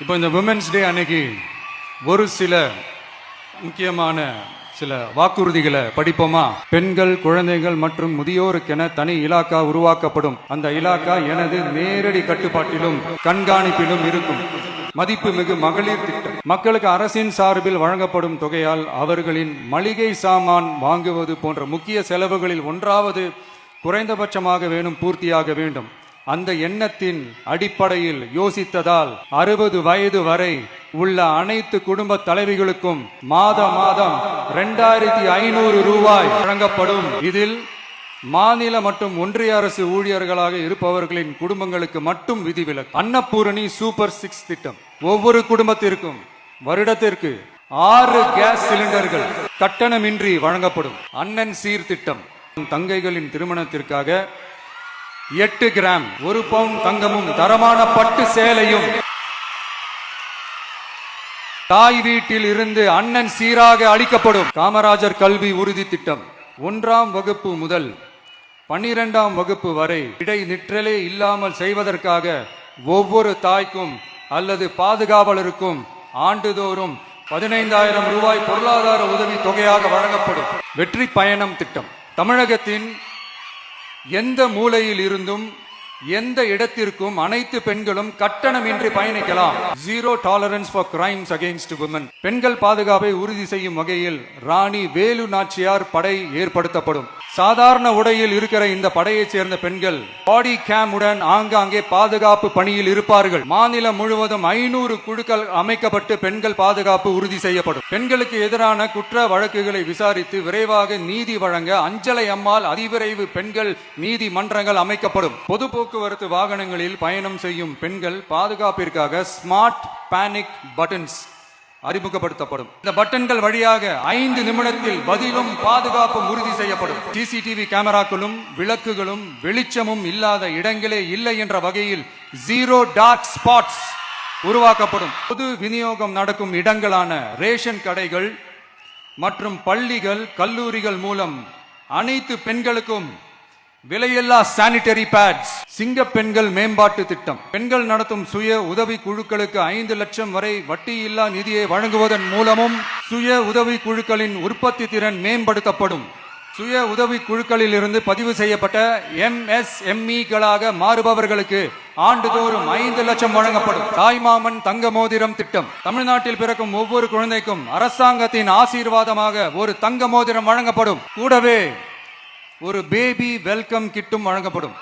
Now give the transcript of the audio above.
இப்போ இந்த women's day அன்னைக்கு ஒரு சில முக்கியமான சில வாக்குறுதிகளை படிப்போமா? பெண்கள், குழந்தைகள் மற்றும் முதியோருக்கென தனி இலாக்கா உருவாக்கப்படும். அந்த இலாக்கா எனது நேரடி கட்டுப்பாட்டிலும் கண்காணிப்பிலும் இருக்கும். மதிப்புமிகு மகளிர் திட்டம். மக்களுக்கு அரசின் சார்பில் வழங்கப்படும் தொகையால் அவர்களின் மளிகை சாமான் வாங்குவது போன்ற முக்கிய செலவுகளில் ஒன்றாவது குறைந்தபட்சமாக பூர்த்தியாக வேண்டும். அந்த எண்ணத்தின் அடிப்படையில் யோசித்ததால் 60 வயது வரை உள்ள அனைத்து குடும்ப தலைவிகளுக்கும் மாதம் 2500 ரூபாய் வழங்கப்படும். இதில் மாநில மற்றும் ஒன்றிய அரசு ஊழியர்களாக இருப்பவர்களின் குடும்பங்களுக்கு மட்டும் விதிவிலக்கு. அன்னபூரணி சூப்பர் 6 திட்டம். ஒவ்வொரு குடும்பத்திற்கும் வருடத்திற்கு 6 கேஸ் சிலிண்டர்கள் கட்டணமின்றி வழங்கப்படும். அண்ணன் சீர் திட்டம். தங்கைகளின் திருமணத்திற்காக 8 கிராம் 1 பவுண்ட் தங்கமும் தரமான பட்டு சேலையும் தாய் வீட்டில் இருந்து அண்ணன் சீராக அளிக்கப்படும். காமராஜர் கல்வி உறுதி திட்டம். 1ஆம் வகுப்பு முதல் 12ஆம் வகுப்பு வரை இடைநிற்றலே இல்லாமல் செய்வதற்காக ஒவ்வொரு தாய்க்கும் அல்லது பாதுகாவலருக்கும் ஆண்டுதோறும் 15,000 ரூபாய் பொருளாதார உதவி தொகையாக வழங்கப்படும். வெற்றி பயணம் திட்டம். தமிழகத்தின் எந்த மூலையில் இருந்தும் எந்த இடத்திற்கும் அனைத்து பெண்களும் கட்டணமின்றி பயணிக்கலாம். Zero tolerance for crimes against women. பெண்கள் பாதுகாப்பை உறுதி செய்யும் வகையில் ராணி வேலு நாச்சியார் படை ஏற்படுத்தப்படும். சாதாரண உடையில் இருக்கிற இந்த படையைச் சேர்ந்த பெண்கள் பாடி கேம் உடன் ஆங்காங்கே பாதுகாப்பு பணியில் இருப்பார்கள். மாநிலம் முழுவதும் 500 குழுக்கள் அமைக்கப்பட்டு பெண்கள் பாதுகாப்பு உறுதி செய்யப்படும். பெண்களுக்கு எதிரான குற்ற வழக்குகளை விசாரித்து விரைவாக நீதி வழங்க அஞ்சலை அம்மாள் அதிவிரைவு பெண்கள் நீதிமன்றங்கள் அமைக்கப்படும். பொது போக்குவரத்து வாகனங்களில் பயணம் செய்யும் பெண்கள் பாதுகாப்பிற்காக ஸ்மார்ட் பேனிக் பட்டன்ஸ் அறிமுகப்படுத்தப்படும். இந்த பட்டன்கள் வழியாக 5 நிமிடத்தில் பதிலும் பாதுகாப்பும் உறுதி செய்யப்படும். சிசிடிவி கேமராக்களும் விளக்குகளும் வெளிச்சமும் இல்லாத இடங்களே இல்லை என்ற வகையில் ஜீரோ டார்க் ஸ்பாட்ஸ் உருவாக்கப்படும். பொது விநியோகம் நடக்கும் இடங்களான ரேஷன் கடைகள் மற்றும் பள்ளிகள், கல்லூரிகள் மூலம் அனைத்து பெண்களுக்கும் விலையில்லா சானிட்டரி பேட்ஸ். சிங்க பெண்கள் மேம்பாட்டு திட்டம். பெண்கள் நடத்தும் சுய உதவி குழுக்களுக்கு 5 லட்சம் வரை வட்டியில்லா நிதியை வழங்குவதன் மூலமும் சுய உதவி குழுக்களின் உற்பத்தி திறன் மேம்படுத்தப்படும். சுய உதவி குழுக்களில் இருந்து பதிவு செய்யப்பட்ட MSME-களாக மாறுபவர்களுக்கு ஆண்டுதோறும் 5 லட்சம் வழங்கப்படும். தாய்மாமன் தங்க மோதிரம் திட்டம். தமிழ்நாட்டில் பிறக்கும் ஒவ்வொரு குழந்தைக்கும் அரசாங்கத்தின் ஆசீர்வாதமாக ஒரு தங்க மோதிரம் வழங்கப்படும். கூடவே ஒரு பேபி வெல்கம் கிட்டும் வழங்கப்படும்.